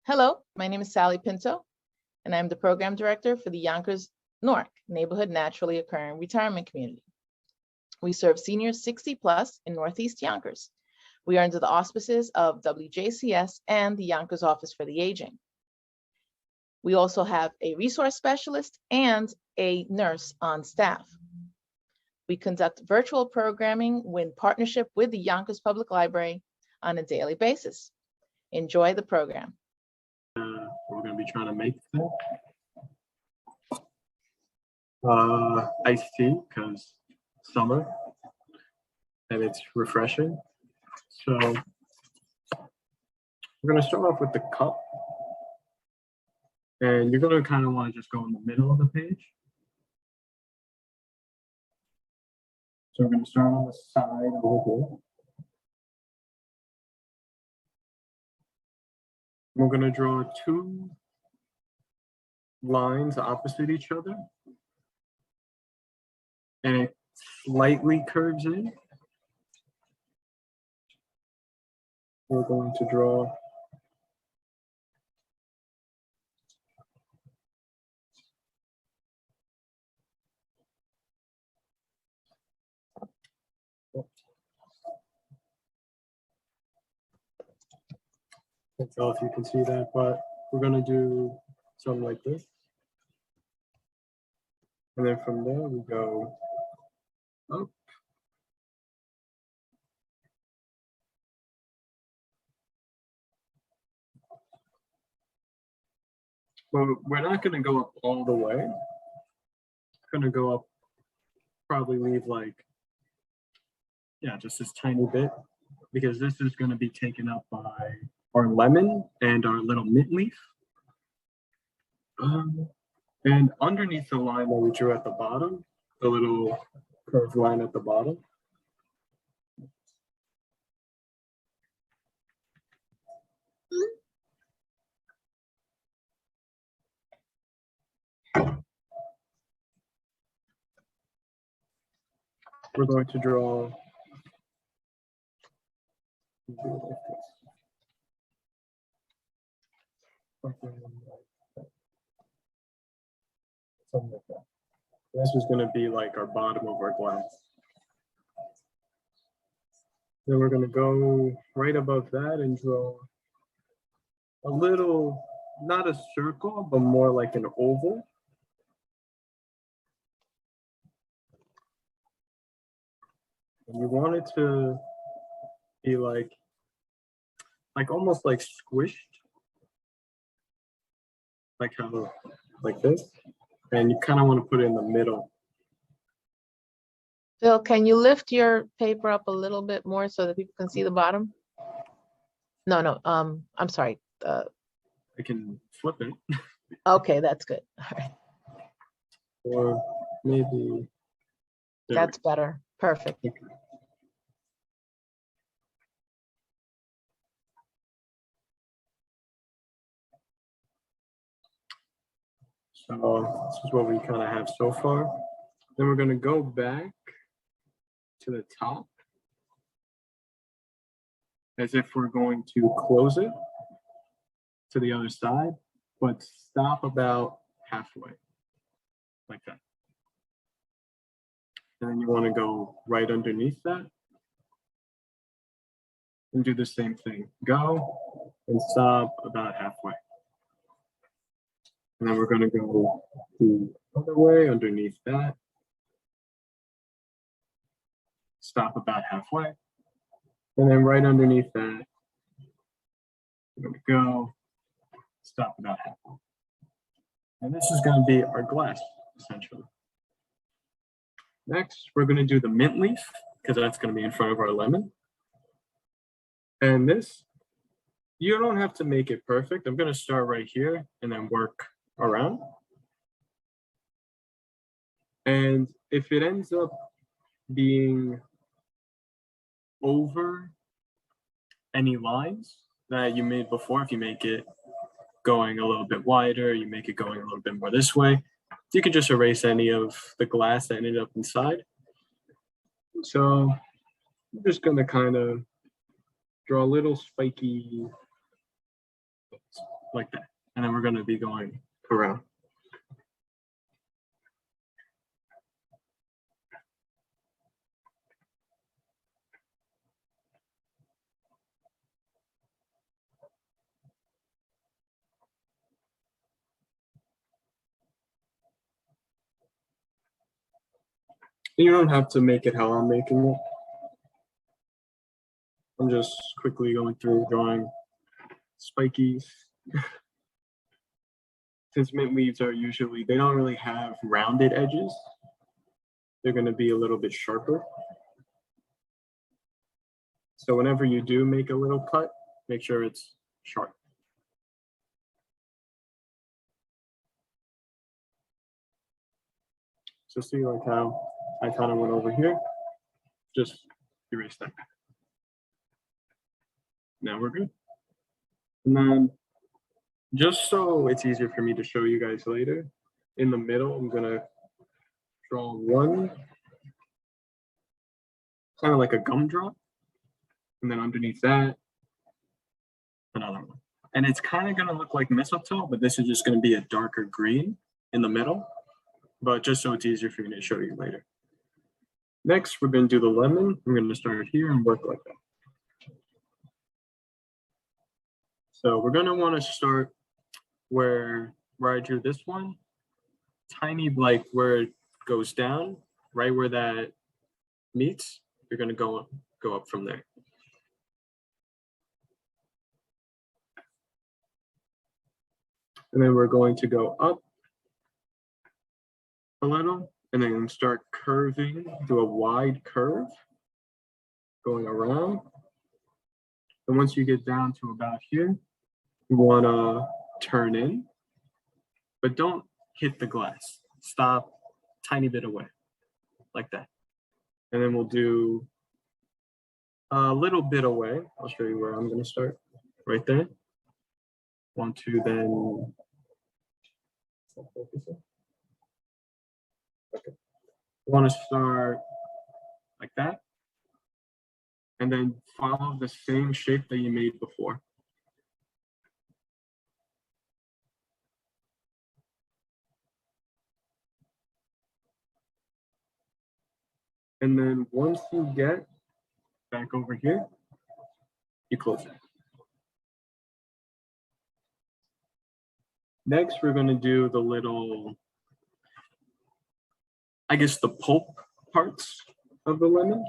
Hello, my name is Sally Pinto, and I'm the Program Director for the Yonkers NORC, Neighborhood Naturally Occurring Retirement Community. We serve seniors 60 plus in Northeast Yonkers. We are under the auspices of WJCS and the Yonkers Office for the Aging. We also have a resource specialist and a nurse on staff. We conduct virtual programming in partnership with the Yonkers Public Library on a daily basis. Enjoy the program. We're going to be trying to make today. Iced tea, because summer and it's refreshing. So we're going to start off with the cup, and you're going to kind of want to just go in the middle of the page. So we're going to start on the side over here. We're going to draw two lines opposite each other, and it slightly curves in. We're going to draw I can't tell if you can see that, but we're going to do something like this. And then from there, we go up. Well, we're not going to go up all the way. We're going to go up, probably leave like, yeah, just this tiny bit, because this is going to be taken up by our lemon and our little mint leaf. And underneath the line that we drew at the bottom, the little curved line at the bottom, we're going to draw something like that. This is going to be like our bottom of our glass. Then we're going to go right above that and draw a little, not a circle, but more like an oval. And you want it to be like almost like squished, like how, like this. And you kind of want to put it in the middle. Phil, can you lift your paper up a little bit more so that people can see the bottom? No, I'm sorry. I can flip it. Okay, that's good. All right. Or maybe. That's better. Perfect. Okay. So this is what we kind of have so far. Then we're going to go back to the top as if we're going to close it to the other side, but stop about halfway, like that. And then you want to go right underneath that and do the same thing. Go and stop about halfway. And then we're going to go the other way underneath that. Stop about halfway. And then right underneath that, we're going to go, stop about halfway. And this is going to be our glass, essentially. Next, we're going to do the mint leaf, because that's going to be in front of our lemon. And this, you don't have to make it perfect. I'm going to start right here and then work around. And if it ends up being over any lines that you made before, if you make it going a little bit wider, you make it going a little bit more this way, you could just erase any of the glass that ended up inside. So I'm just gonna kind of draw a little spiky like that. And then we're gonna be going around. You don't have to make it how I'm making it. I'm just quickly going through drawing spikies. Since mint leaves are usually, they don't really have rounded edges. They're going to be a little bit sharper. So whenever you do make a little cut, make sure it's sharp. So see like how I kind of went over here, just erase that. Now we're good. And then just so it's easier for me to show you guys later, in the middle, I'm gonna draw one, kind of like a gumdrop. And then underneath that, another one. And it's kind of gonna look like mistletoe, but this is just gonna be a darker green in the middle. But just so it's easier for me to show you later. Next, we're gonna do the lemon. I'm gonna start here and work like that. So we're gonna wanna start where I drew this one, tiny, like where it goes down, right where that meets, you're gonna go up from there. And then we're going to go up a little and then start curving, do a wide curve, going around. And once you get down to about here, you wanna turn in, but don't hit the glass. Stop tiny bit away, like that. And then we'll do a little bit away. I'll show you where I'm gonna start, right there. Want to then, okay. Want to start like that. And then follow the same shape that you made before. And then once you get back over here, you close it. Next, we're going to do the little, I guess, the pulp parts of the lemon.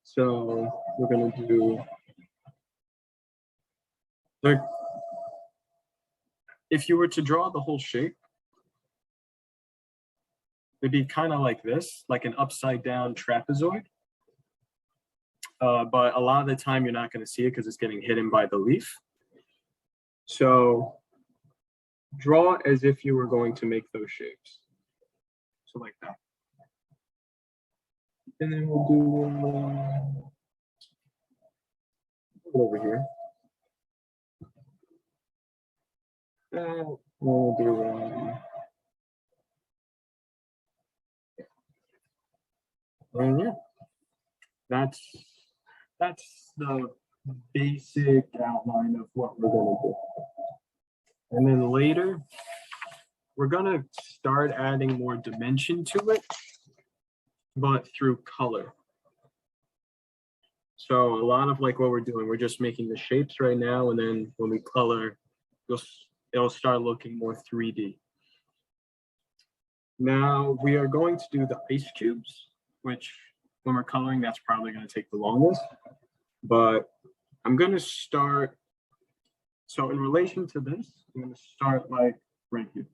So we're going to do, like, if you were to draw the whole shape, it'd be kind of like this, like an upside down trapezoid. But a lot of the time you're not going to see it because it's getting hidden by the leaf. So draw as if you were going to make those shapes. So like that. And then we'll do over here. We'll do and yeah, that's the basic outline of what we're gonna do. And then later, we're gonna start adding more dimension to it, but through color. So a lot of like what we're doing, we're just making the shapes right now, and then when we color, it'll start looking more 3D. Now we are going to do the ice cubes, which when we're coloring, that's probably going to take the longest. But I'm going to start, so in relation to this, I'm going to start like right here.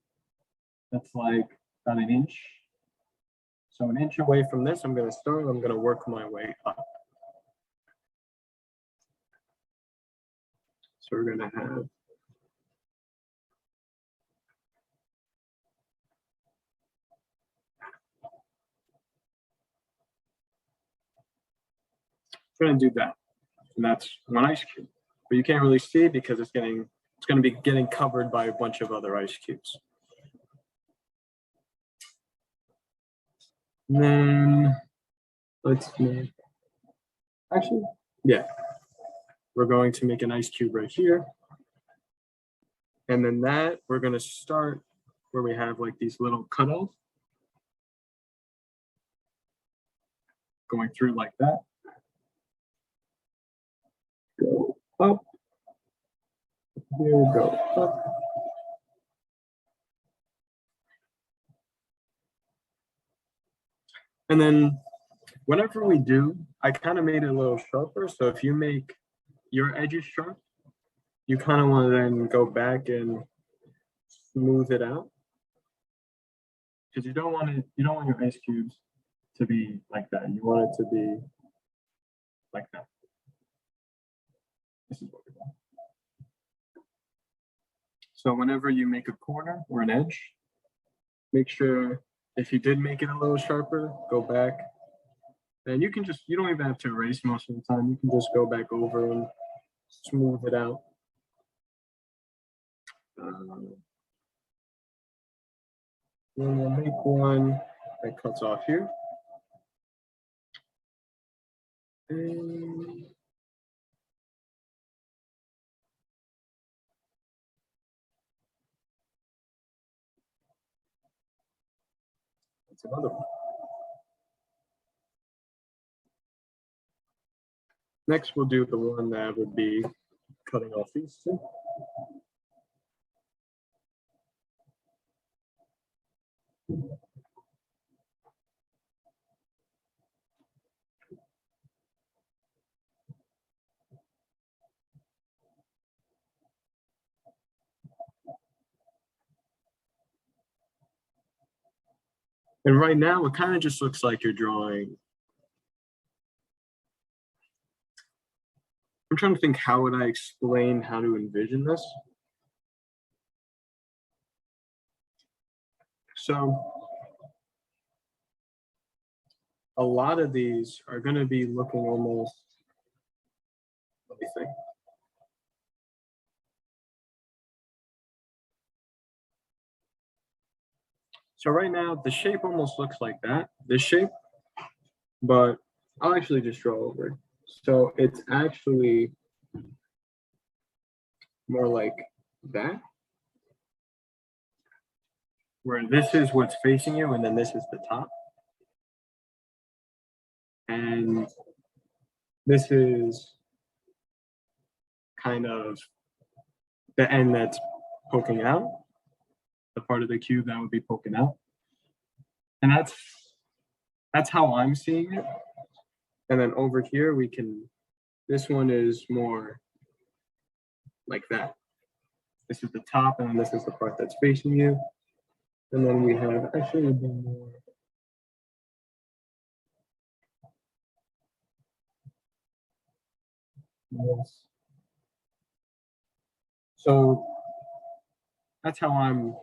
That's like about an inch. So an inch away from this, I'm going to start, I'm going to work my way up. So we're going to have going to do that, and that's one ice cube. But you can't really see because it's going to be getting covered by a bunch of other ice cubes. And then let's make, actually, yeah, we're going to make an ice cube right here. And then that, we're going to start where we have like these little cutoffs going through like that. Go up. Here, go up. And then whenever we do, I kind of made it a little sharper. So if you make your edges sharp, you kind of want to then go back and smooth it out. Because you don't want your ice cubes to be like that. You want it to be like that. This is what we want. So whenever you make a corner or an edge, make sure if you did make it a little sharper, go back. And you can just, you don't even have to erase most of the time. You can just go back over and smooth it out. Then we'll make one that cuts off here. And that's another one. Next, we'll do the one that would be cutting off these two. And right now, it kind of just looks like you're drawing. I'm trying to think, how would I explain how to envision this? So a lot of these are going to be looking almost, let me think. So right now, the shape almost looks like that, this shape, but I'll actually just draw over it. So it's actually more like that, where this is what's facing you, and then this is the top. And this is kind of the end that's poking out, the part of the cube that would be poking out. And that's how I'm seeing it. And then over here, we can, this one is more like that. This is the top, and then this is the part that's facing you. And then we have actually a bit more. Yes. So that's how I'm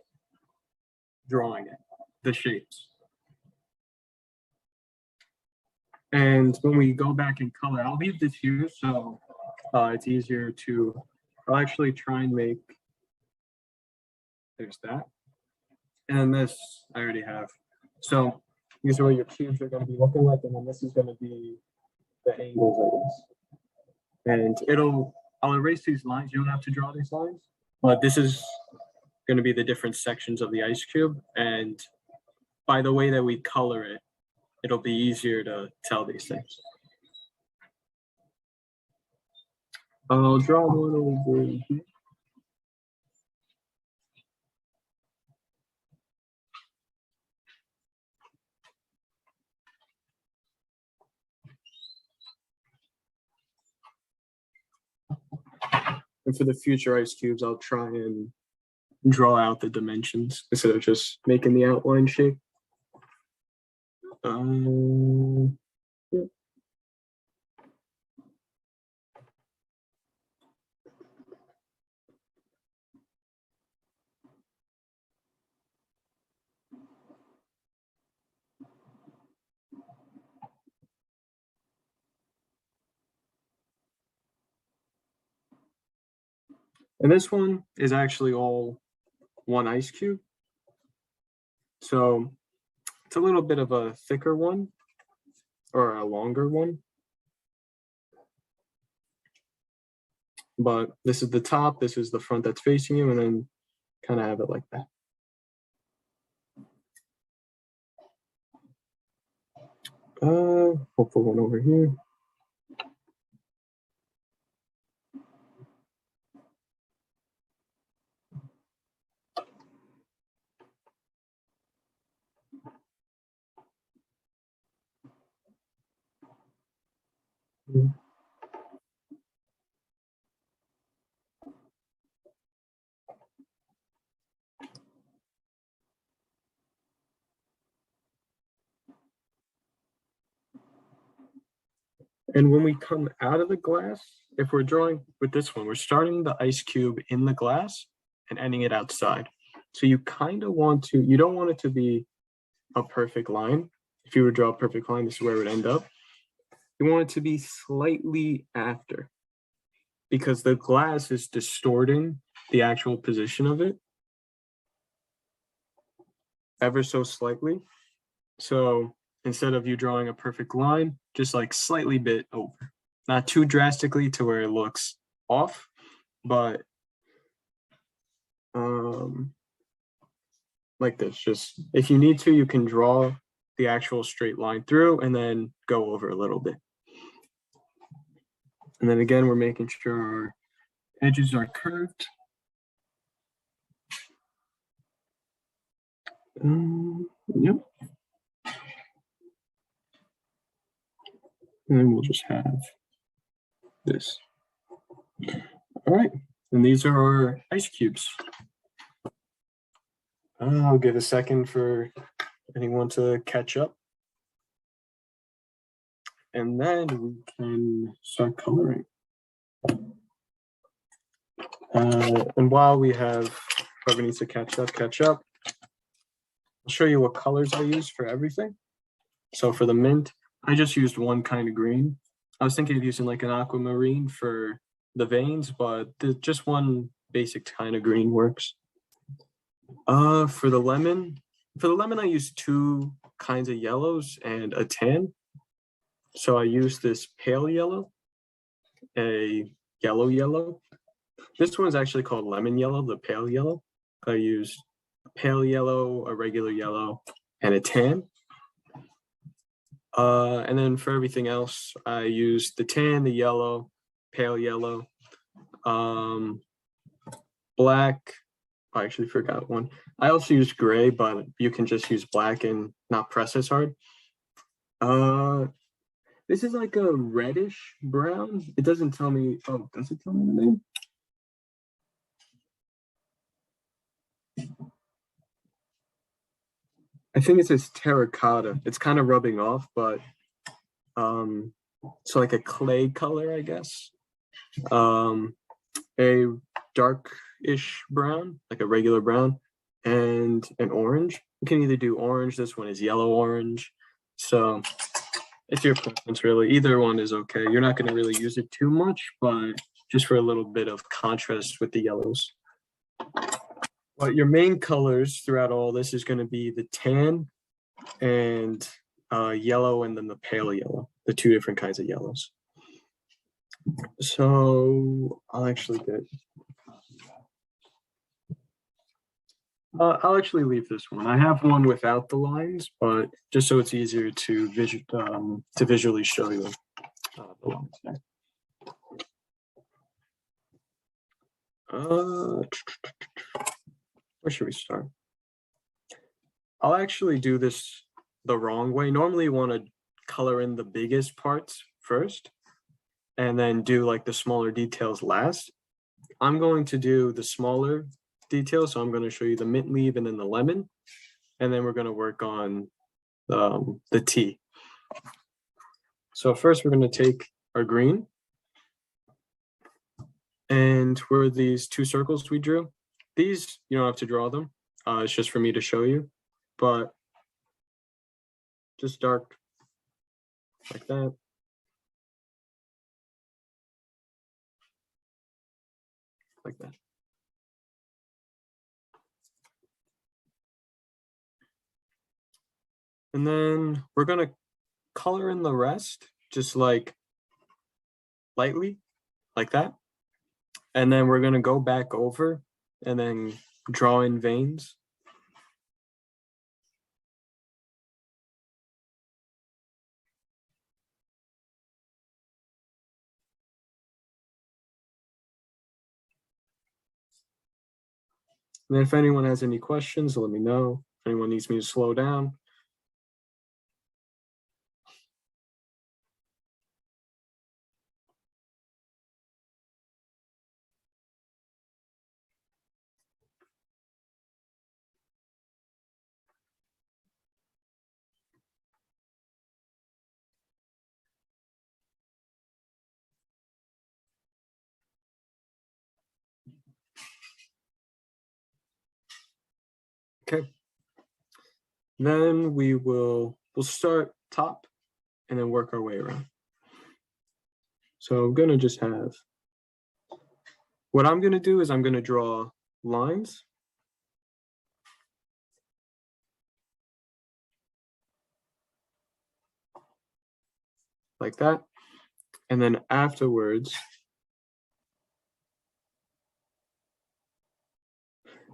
drawing it, the shapes. And when we go back in color, I'll leave this here so it's easier to, I'll actually try and make, there's that. And this I already have. So these are what your cubes are going to be looking like, and then this is going to be the angles, I guess. And I'll erase these lines. You don't have to draw these lines, but this is going to be the different sections of the ice cube. And by the way that we color it, it'll be easier to tell these things. I'll draw one over here. And for the future ice cubes, I'll try and draw out the dimensions instead of just making the outline shape. Yeah. And this one is actually all one ice cube. So It's a little bit of a thicker one or a longer one. But this is the top, this is the front that's facing you, and then kind of have it like that. We'll put one over here. And when we come out of the glass, if we're drawing with this one, we're starting the ice cube in the glass and ending it outside. So you kind of want to, you don't want it to be a perfect line. If you were to draw a perfect line, this is where it would end up. You want it to be slightly after, because the glass is distorting the actual position of it ever so slightly. So instead of you drawing a perfect line, just like slightly bit over, not too drastically to where it looks off, but like this. Just if you need to, you can draw the actual straight line through and then go over a little bit. And then again, we're making sure our edges are curved. Yep. And then we'll just have this. All right, and these are our ice cubes. I'll give a second for anyone to catch up. And then we can start coloring. And while we have whoever needs to catch up, I'll show you what colors I use for everything. So for the mint, I just used one kind of green. I was thinking of using like an aquamarine for the veins, but just one basic kind of green works. For the lemon, I used two kinds of yellows and a tan. So I used this pale yellow, a yellow. This one's actually called lemon yellow, the pale yellow. I used a pale yellow, a regular yellow, and a tan. And then for everything else, I used the tan, the yellow, pale yellow, black. I actually forgot one. I also used gray, but you can just use black and not press as hard. This is like a reddish brown. It doesn't tell me. Oh, does it tell me the name? I think it says terracotta. It's kind of rubbing off, but so like a clay color, I guess. A dark-ish brown, like a regular brown, and an orange. You can either do orange. This one is yellow orange. So it's your preference, really. Either one is okay. You're not going to really use it too much, but just for a little bit of contrast with the yellows. But your main colors throughout all this is going to be the tan and yellow, and then the pale yellow, the two different kinds of yellows. So I'll actually I'll actually leave this one. I have one without the lines, but just so it's easier to visually show you the lines there. Where should we start? I'll actually do this the wrong way. Normally you want to color in the biggest parts first and then do like the smaller details last. I'm going to do the smaller details. So I'm going to show you the mint leaf and then the lemon. And then we're going to work on the tea. So first we're going to take our green. And where these two circles we drew, these, you don't have to draw them. It's just for me to show you. But just dark like that. Like that. And then we're gonna color in the rest, just like lightly, like that. And then we're gonna go back over and then draw in veins. And then if anyone has any questions, let me know. If anyone needs me to slow down. Okay. Then we'll start top and then work our way around. So I'm gonna just have, what I'm gonna do is I'm gonna draw lines. Like that. And then afterwards,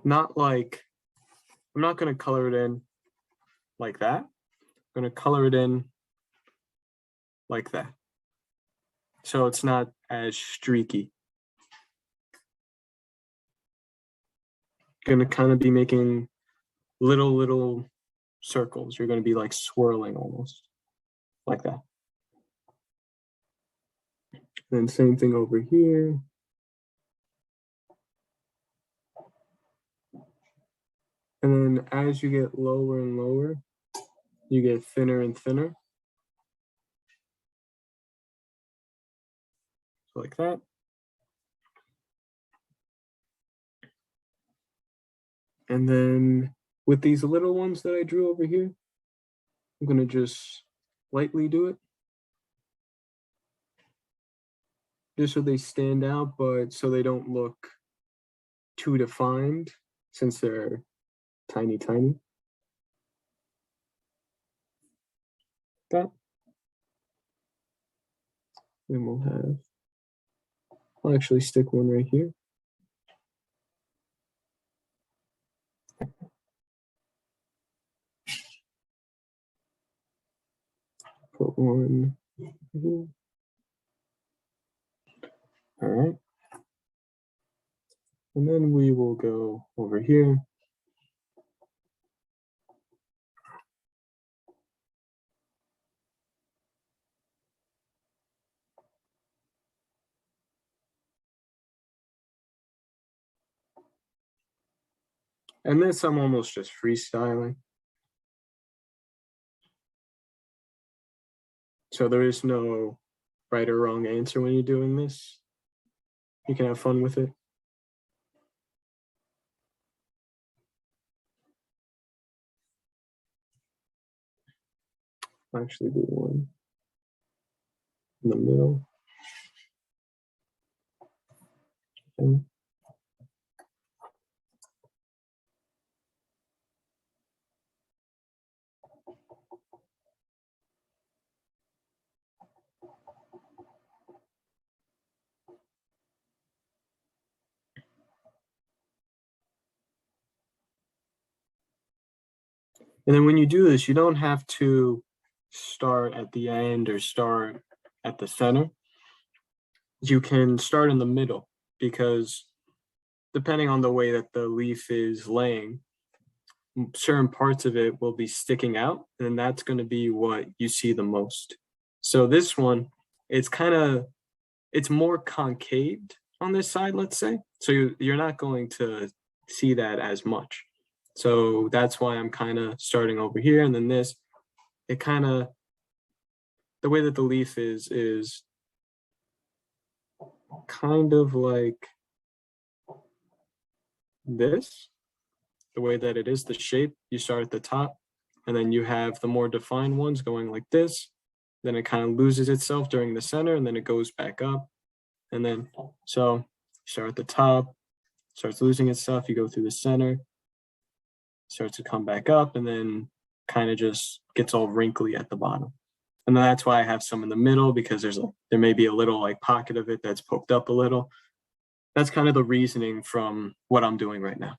not like, I'm not gonna color it in like that. I'm gonna color it in like that. So it's not as streaky. Gonna kind of be making little circles. You're gonna be like swirling almost, like that. And then same thing over here. And then as you get lower and lower, you get thinner and thinner. So like that. And then with these little ones that I drew over here, I'm gonna just lightly do it. Just so they stand out, but so they don't look too defined since they're tiny. That. Then we'll have, I'll actually stick one right here. Put one here. All right. And then we will go over here. And this I'm almost just freestyling. So there is no right or wrong answer when you're doing this. You can have fun with it. I'll actually do one in the middle. Okay. And then when you do this, you don't have to start at the end or start at the center. You can start in the middle because depending on the way that the leaf is laying, certain parts of it will be sticking out, and that's going to be what you see the most. So this one, it's more concaved on this side, let's say. So you're not going to see that as much. So that's why I'm kind of starting over here, and then this, it kind of, the way that the leaf is kind of like this, the way that it is, the shape. You start at the top, and then you have the more defined ones going like this. Then it kind of loses itself during the center, and then it goes back up. And then, so you start at the top, starts losing itself, you go through the center, starts to come back up, and then kind of just gets all wrinkly at the bottom. And then that's why I have some in the middle, because there may be a little like pocket of it that's poked up a little. That's kind of the reasoning from what I'm doing right now.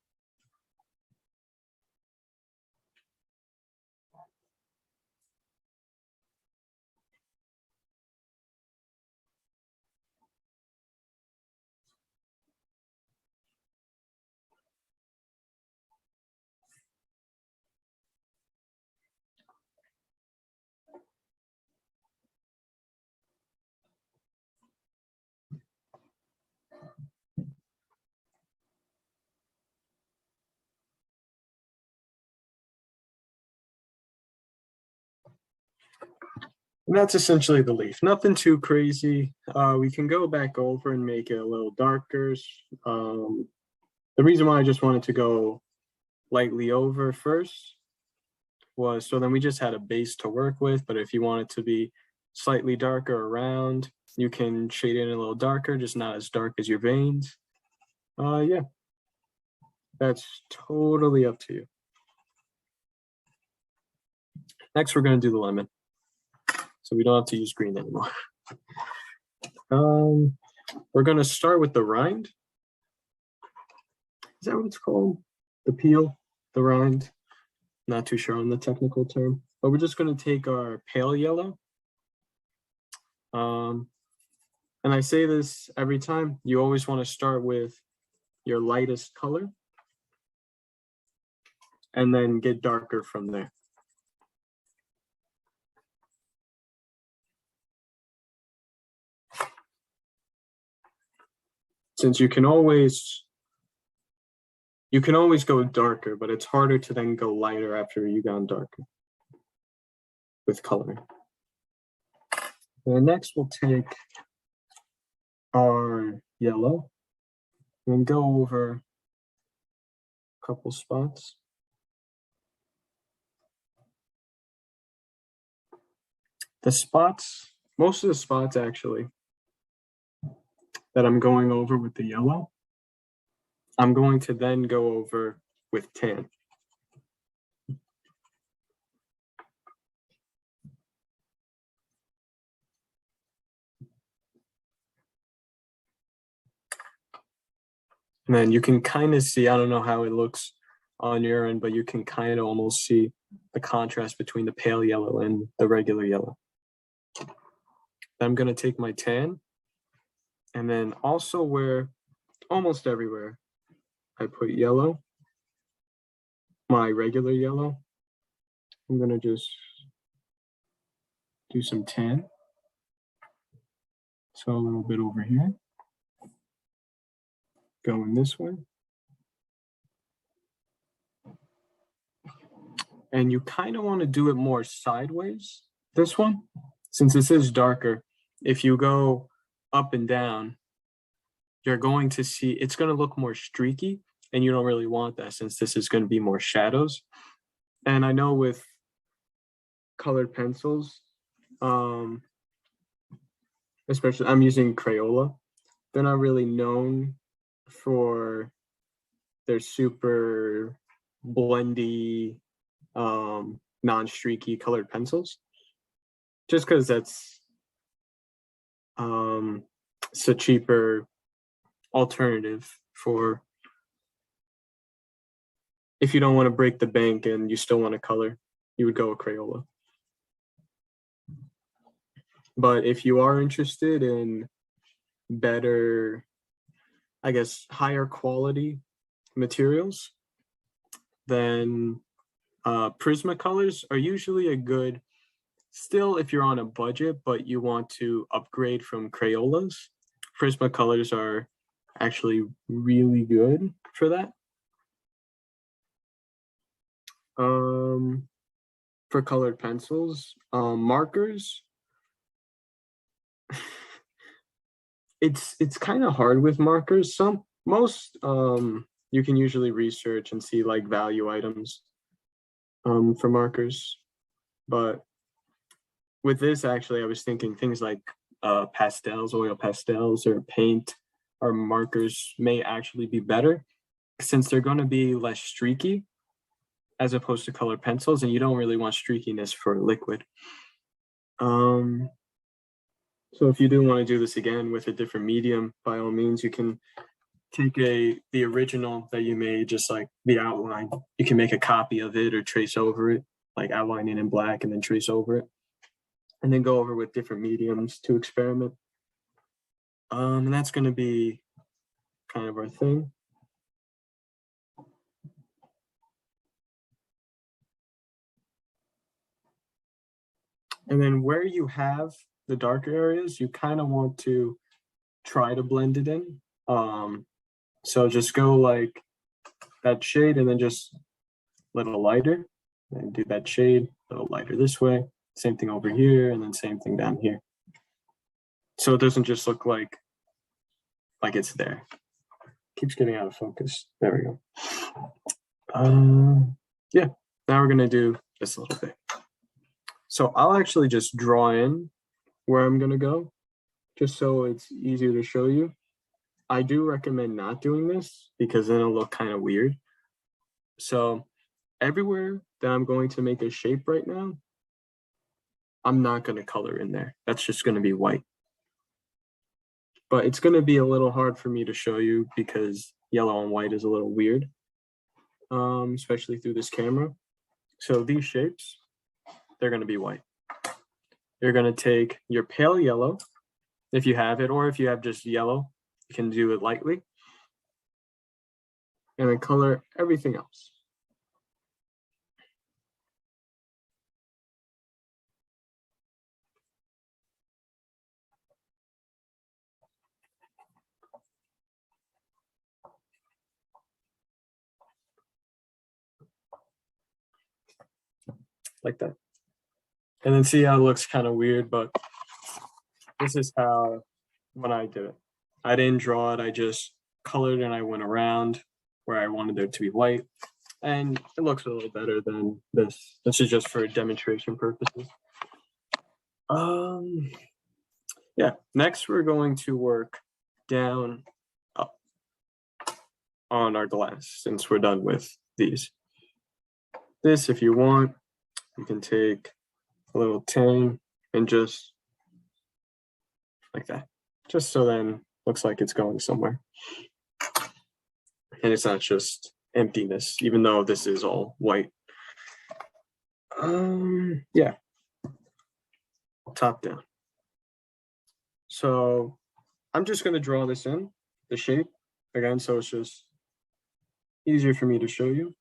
And that's essentially the leaf. Nothing too crazy. We can go back over and make it a little darker. The reason why I just wanted to go lightly over first was so then we just had a base to work with. But if you want it to be slightly darker around, you can shade it in a little darker, just not as dark as your veins. Yeah, that's totally up to you. Next, we're going to do the lemon. So we don't have to use green anymore. We're going to start with the rind. Is that what it's called? The peel, the rind. Not too sure on the technical term, but we're just going to take our pale yellow. And I say this every time, you always want to start with your lightest color and then get darker from there. Since you can always go darker, but it's harder to then go lighter after you've gone darker with coloring. And next we'll take our yellow and go over a couple spots. Most of the spots actually that I'm going over with the yellow, I'm going to then go over with tan. And then you can kind of see, I don't know how it looks on your end, but you can kind of almost see the contrast between the pale yellow and the regular yellow. I'm going to take my tan, and then also where almost everywhere I put yellow, my regular yellow, I'm going to just do some tan. So a little bit over here, going this way. And you kind of want to do it more sideways, this one, since this is darker. If you go up and down, you're going to see, it's going to look more streaky, and you don't really want that since this is going to be more shadows. And I know with colored pencils, especially I'm using Crayola, they're not really known for their super blendy, non-streaky colored pencils, just because that's it's a cheaper alternative for if you don't want to break the bank and you still want to color, you would go with Crayola. But if you are interested in better, I guess, higher quality materials, then Prismacolors are usually a good, still if you're on a budget, but you want to upgrade from Crayolas, Prismacolors are actually really good for that. For colored pencils, markers, it's kind of hard with markers. Most you can usually research and see like value items for markers, but with this actually I was thinking things like pastels, oil pastels, or paint or markers may actually be better since they're going to be less streaky as opposed to colored pencils, and you don't really want streakiness for liquid. So if you do want to do this again with a different medium, by all means, you can take the original that you made, just like the outline. You can make a copy of it or trace over it, like outline it in black and then trace over it, and then go over with different mediums to experiment. And that's going to be kind of our thing. And then where you have the darker areas, you kind of want to try to blend it in. So just go like that shade and then just a little lighter, and do that shade a little lighter this way. Same thing over here, and then same thing down here. So it doesn't just look like it's there. Keeps getting out of focus. There we go. Yeah, now we're gonna do this a little bit. So I'll actually just draw in where I'm gonna go, just so it's easier to show you. I do recommend not doing this because then it'll look kind of weird. So everywhere that I'm going to make a shape right now, I'm not going to color in there. That's just going to be white. But it's going to be a little hard for me to show you because yellow and white is a little weird, especially through this camera. So these shapes, they're going to be white. You're going to take your pale yellow, if you have it, or if you have just yellow, you can do it lightly, and then color everything else. Like that. And then see how it looks kind of weird, but this is how, when I did it. I didn't draw it, I just colored and I went around where I wanted it to be white. And it looks a little better than this. This is just for demonstration purposes. Yeah, next we're going to work down up on our glass since we're done with these. This, if you want, you can take a little tin and just like that, just so then looks like it's going somewhere. And it's not just emptiness, even though this is all white. Yeah, top down. So I'm just going to draw this in, the shape, again, so it's just easier for me to show you.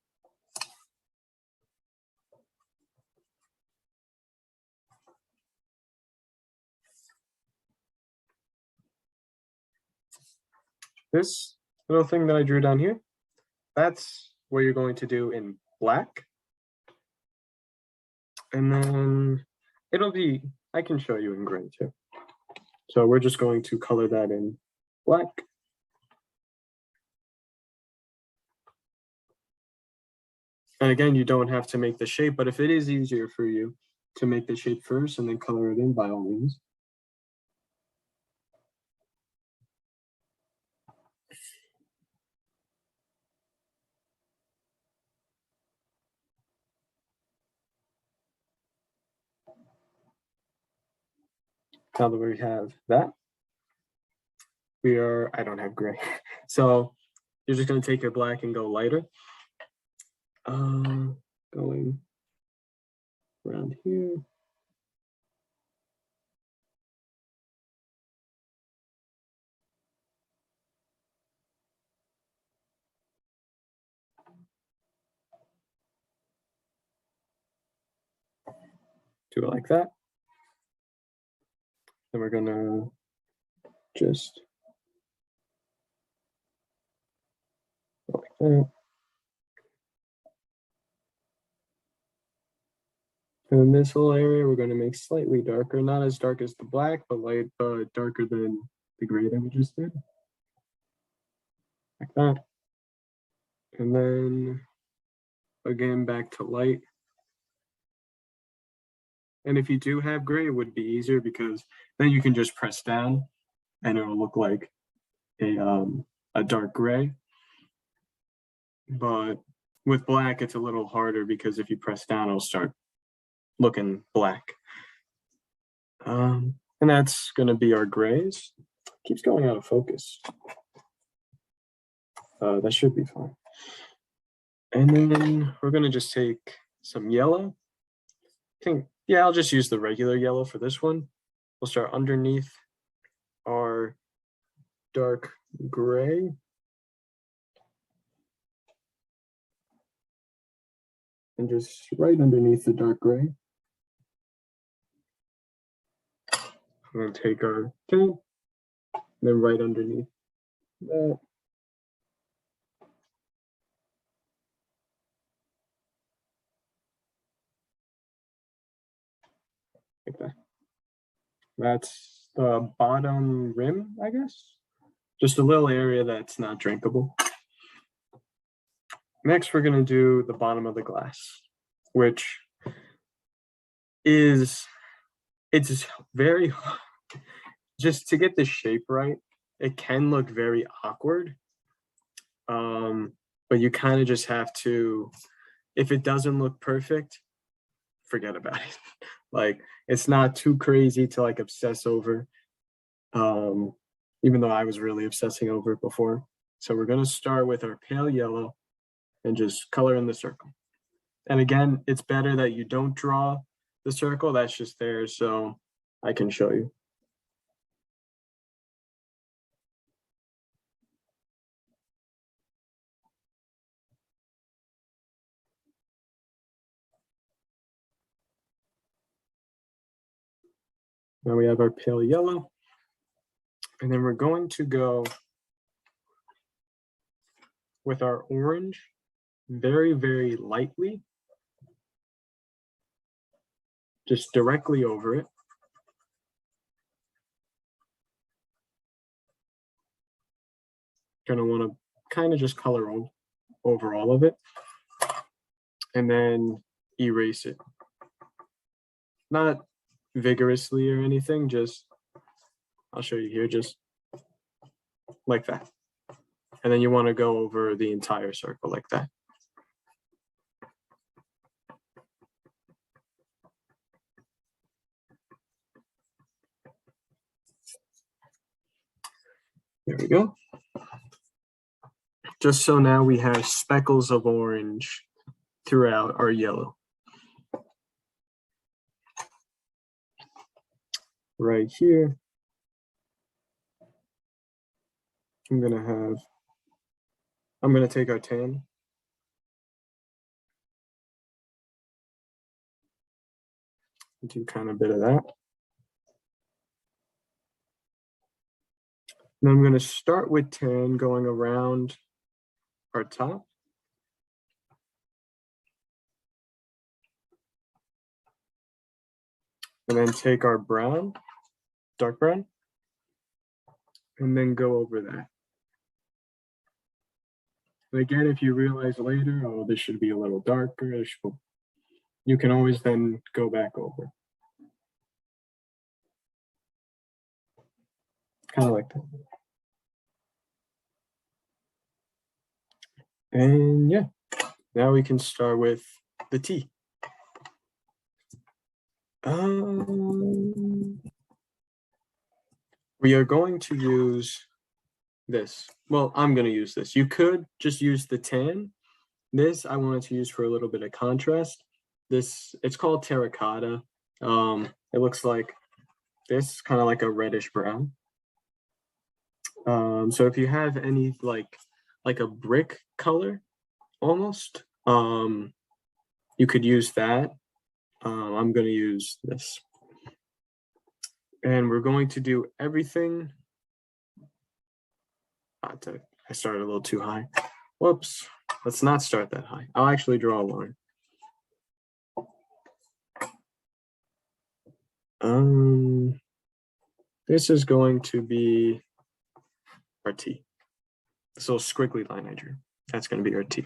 This little thing that I drew down here, that's what you're going to do in black. And then it'll be, I can show you in gray too. So we're just going to color that in black. And again, you don't have to make the shape, but if it is easier for you to make the shape first and then color it in, by all means. Now that we have that, I don't have gray. So you're just going to take your black and go lighter. Going around here. Do it like that. Then we're gonna just go like that. And in this little area, we're gonna make slightly darker, not as dark as the black, but darker than the gray that we just did. Like that. And then again, back to light. And if you do have gray, it would be easier because then you can just press down and it'll look like a dark gray. But With black, it's a little harder because if you press down, it'll start looking black. And that's going to be our grays. Keeps going out of focus. That should be fine. And then we're going to just take some yellow. Yeah, I'll just use the regular yellow for this one. We'll start underneath our dark gray. And just right underneath the dark gray. I'm going to take our tan, and then right underneath that. Like that. That's the bottom rim, I guess. Just a little area that's not drinkable. Next, we're going to do the bottom of the glass, which is, it's very hard. Just to get the shape right, it can look very awkward. But you kind of just have to, if it doesn't look perfect, forget about it. Like, it's not too crazy to like obsess over, even though I was really obsessing over it before. So we're going to start with our pale yellow and just color in the circle. And again, it's better that you don't draw the circle. That's just there so I can show you. Now we have our pale yellow, and then we're going to go with our orange very, very lightly, just directly over it. Gonna want to kind of just color over all of it, and then erase it. Not vigorously or anything, just, I'll show you here, just like that. And then you want to go over the entire circle like that. There we go. Just so now we have speckles of orange throughout our yellow. Right here, I'm gonna take our tan. Do kind of a bit of that. And I'm gonna start with tan going around our top. And then take our brown, dark brown, and then go over that. And again, if you realize later, oh, this should be a little darker, you can always then go back over. Kind of like that. And yeah, now we can start with the T. We are going to use this. Well, I'm going to use this. You could just use the tan. This I wanted to use for a little bit of contrast. This, it's called terracotta. It looks like this, kind of like a reddish brown. So if you have any like a brick color almost, you could use that. I'm going to use this. And we're going to do everything. I started a little too high. Whoops. Let's not start that high. I'll actually draw a line. This is going to be our T. This little squiggly line I drew. That's going to be our T.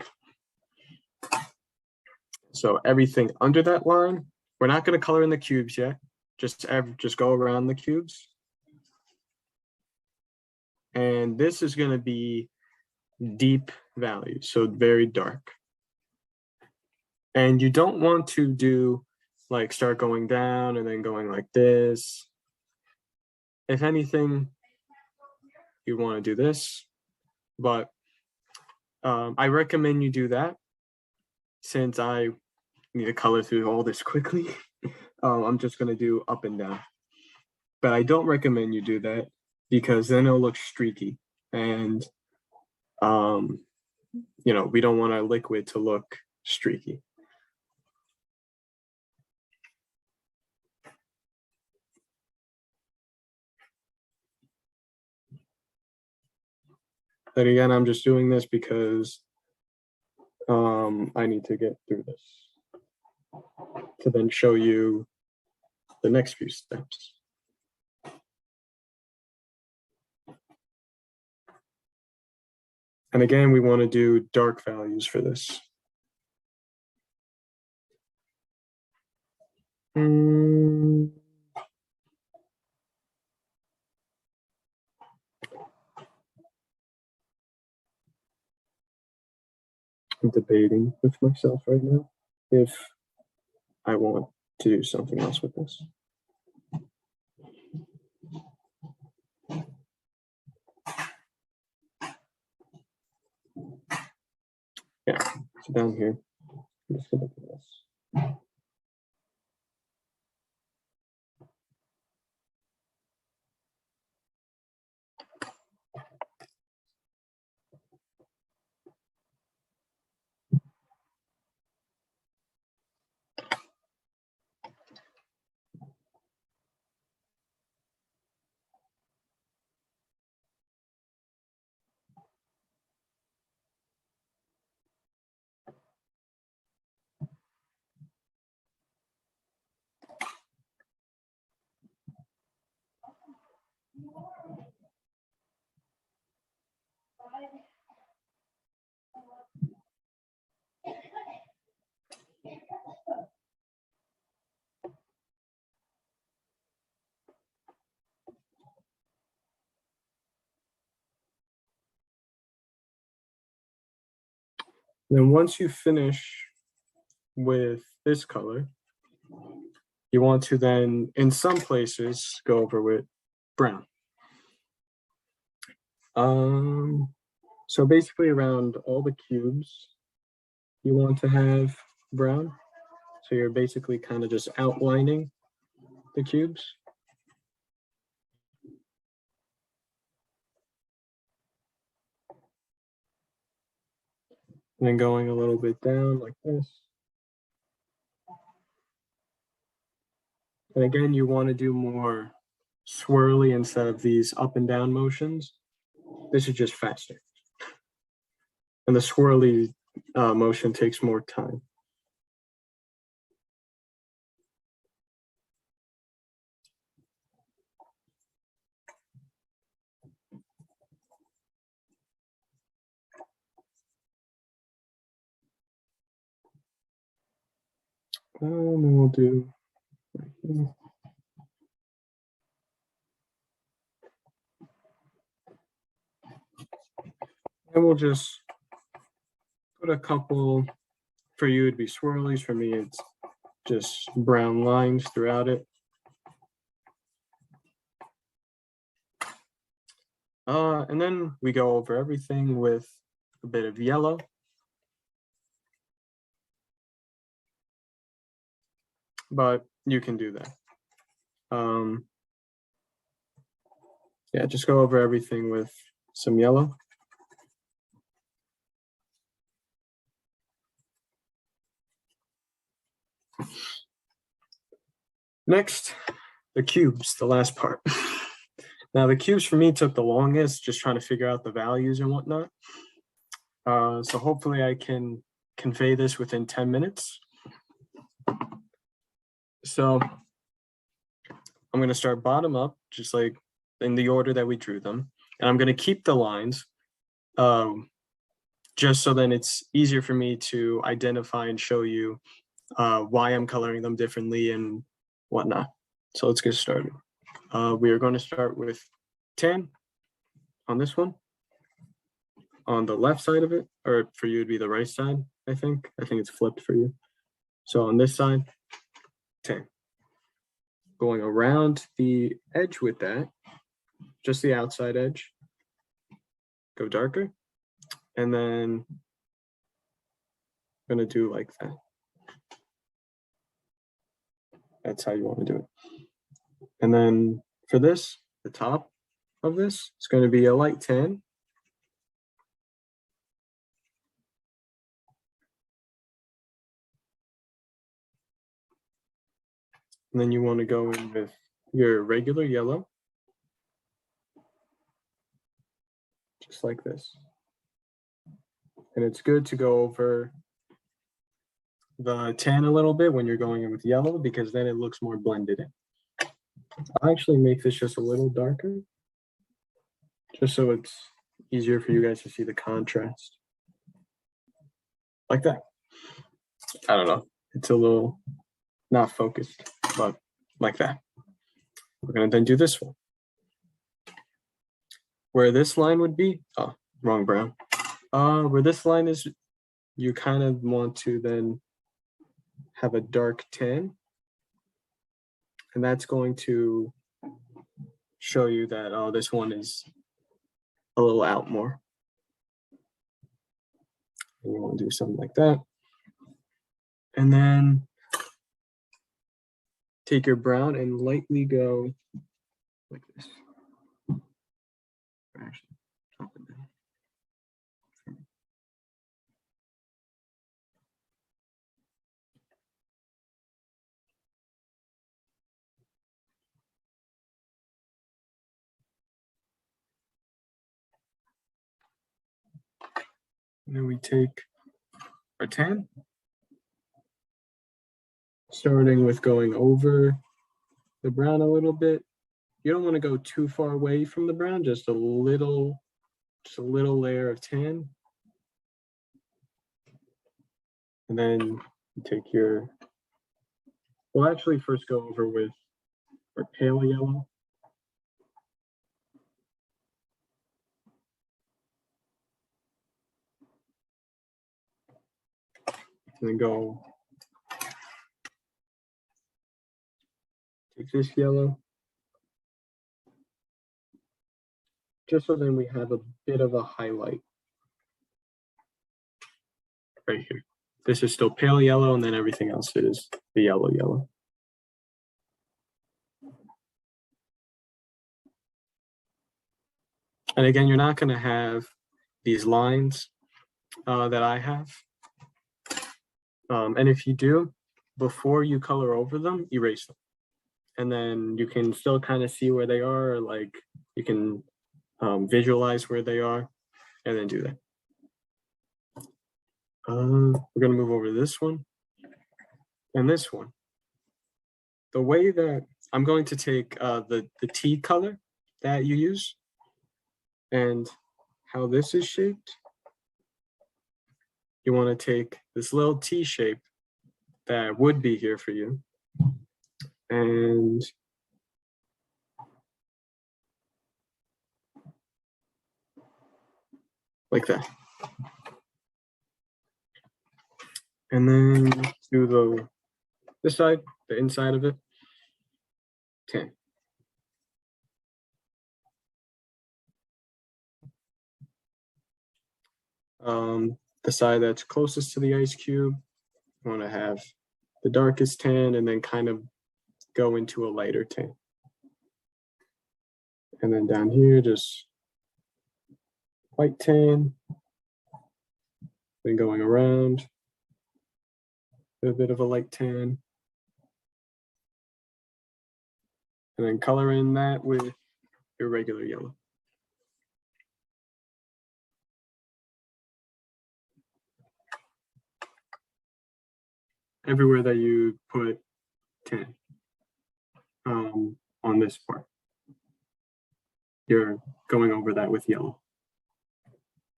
So everything under that line, we're not going to color in the cubes yet. Just go around the cubes. And this is going to be deep values, so very dark. And you don't want to do like start going down and then going like this. If anything, you want to do this, but I recommend you do that since I need to color through all this quickly. I'm just going to do up and down, but I don't recommend you do that because then it'll look streaky, and you know, we don't want our liquid to look streaky. But again, I'm just doing this because I need to get through this to then show you the next few steps. And again, we want to do dark values for this. I'm debating with myself right now if I want to do something else with this. Yeah, so down here, I'm just gonna do this. Then once you finish with this color, you want to then, in some places, go over with brown. So basically around all the cubes, you want to have brown. So you're basically kind of just outlining the cubes. And then going a little bit down like this. And again, you want to do more swirly instead of these up and down motions. This is just faster. And the swirly motion takes more time. And then we'll do right here. And we'll just put a couple, for you it'd be swirlies, for me it's just brown lines throughout it. And then we go over everything with a bit of yellow. But you can do that. Yeah, just go over everything with some yellow. Next, the cubes, the last part. Now the cubes for me took the longest, just trying to figure out the values and whatnot. So hopefully I can convey this within 10 minutes. So I'm going to start bottom up, just like in the order that we drew them. And I'm going to keep the lines just so then it's easier for me to identify and show you why I'm coloring them differently and whatnot. So let's get started. We are going to start with tan on this one. On the left side of it, or for you it'd be the right side, I think. I think it's flipped for you. So on this side, 10. Going around the edge with that, just the outside edge, go darker. And then I'm gonna do like that. That's how you want to do it. And then for this, the top of this, it's going to be a light 10. And then you want to go in with your regular yellow, just like this. And it's good to go over the 10 a little bit when you're going in with yellow, because then it looks more blended in. I'll actually make this just a little darker, just so it's easier for you guys to see the contrast. Like that. I don't know. It's a little not focused, but like that. We're going to then do this one. Where this line would be, oh, wrong brown. Where this line is, you kind of want to then have a dark 10. And that's going to show you that, oh, this one is a little out more. And you want to do something like that. And then take your brown and lightly go like this. Actually, top it down. And then we take our 10, starting with going over the brown a little bit. You don't want to go too far away from the brown, just a little layer of 10. And then you take your, we'll actually first go over with our pale yellow. And then go, take this yellow. Just so then we have a bit of a highlight right here. This is still pale yellow, and then everything else is the yellow. And again, you're not going to have these lines that I have. And if you do, before you color over them, erase them. And then you can still kind of see where they are, or like you can visualize where they are, and then do that. We're going to move over to this one and this one. The way that I'm going to take the tea color that you use and how this is shaped. You want to take this little T shape that would be here for you and like that. And then do this side, the inside of it, 10. The side that's closest to the ice cube, you want to have the darkest 10 and then kind of go into a lighter 10. And then down here, just white 10, then going around, a bit of a light 10, and then color in that with your regular yellow. Everywhere that you put 10 on this part, you're going over that with yellow.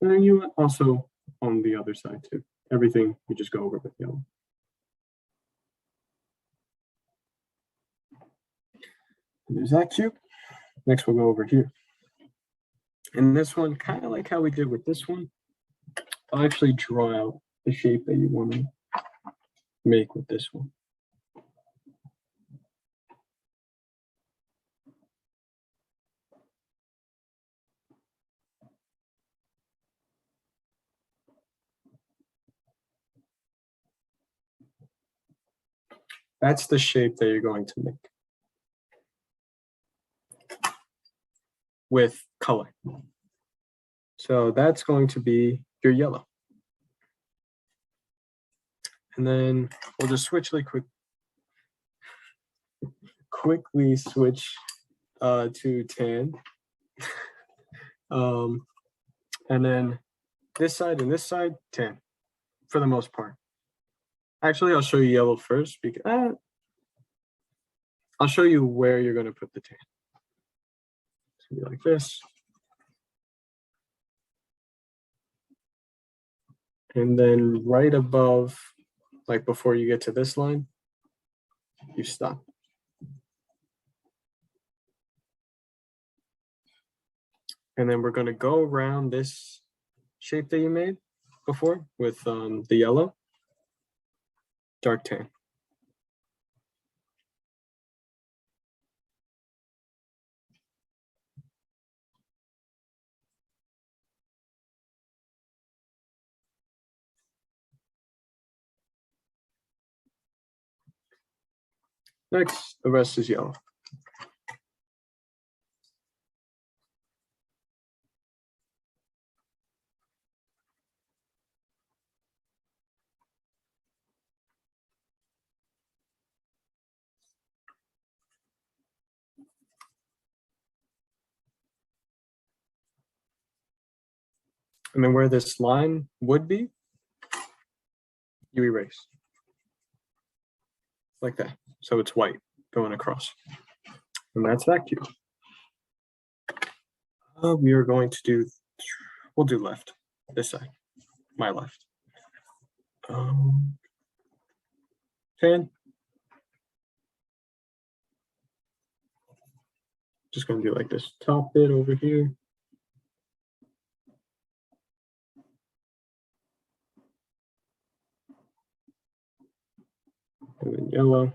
And then you also on the other side too. Everything you just go over with yellow. And there's that cube. Next we'll go over here. And this one, kind of like how we did with this one, I'll actually draw out the shape that you want to make with this one. That's the shape that you're going to make with color. So that's going to be your yellow. And then we'll just switch really quickly switch to tan. And then this side and this side, tan, for the most part. Actually, I'll show you yellow first because I'll show you where you're going to put the tan. It's going to be like this. And then right above, like before you get to this line, you stop. And then we're going to go around this shape that you made before with the yellow, dark tan. Next, the rest is yellow. And then where this line would be, you erase. Like that. So it's white going across. And that's that cube. We are going to do, we'll do left, this side, my left. Tan. Just going to do like this top bit over here. And then yellow.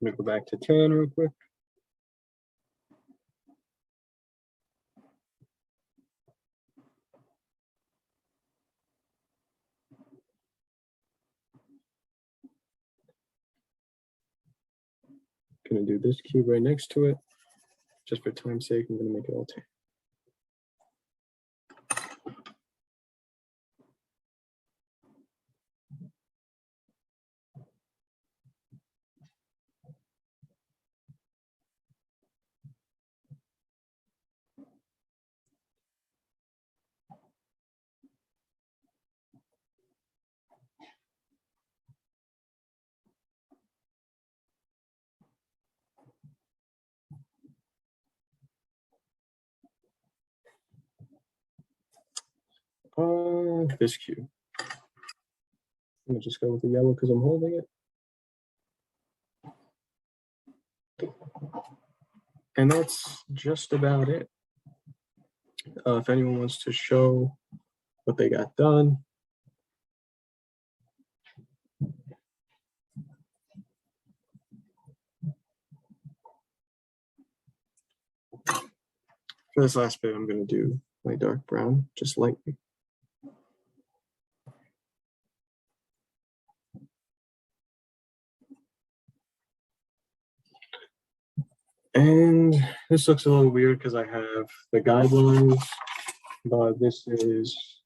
I'm going to go back to tan real quick. Going to do this cube right next to it. Just for time's sake, I'm going to make it all tan. This cube. I'm going to just go with the yellow because I'm holding it. And that's just about it. If anyone wants to show what they got done. For this last bit, I'm going to do my dark brown, just lightly. And this looks a little weird because I have the guidelines, but this is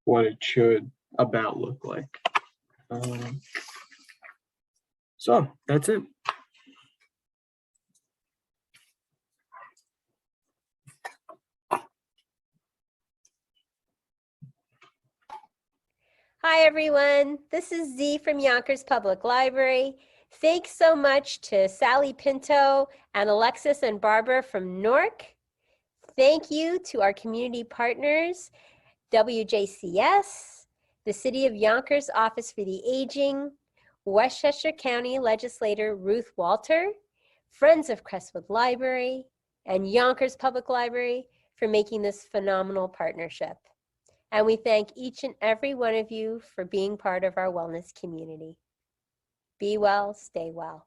what it should about look like. So that's it. Hi, Hi, everyone. This is Z from Yonkers Public Library. Thanks so much to Sally Pinto and Alexis and Barbara from Newark. Thank you to our community partners, WJCS, the City of Yonkers Office for the Aging, Westchester County Legislator Ruth Walter, Friends of Crestwood Library, and Yonkers Public Library for making this phenomenal partnership. And we thank each and every one of you for being part of our wellness community. Be well, stay well.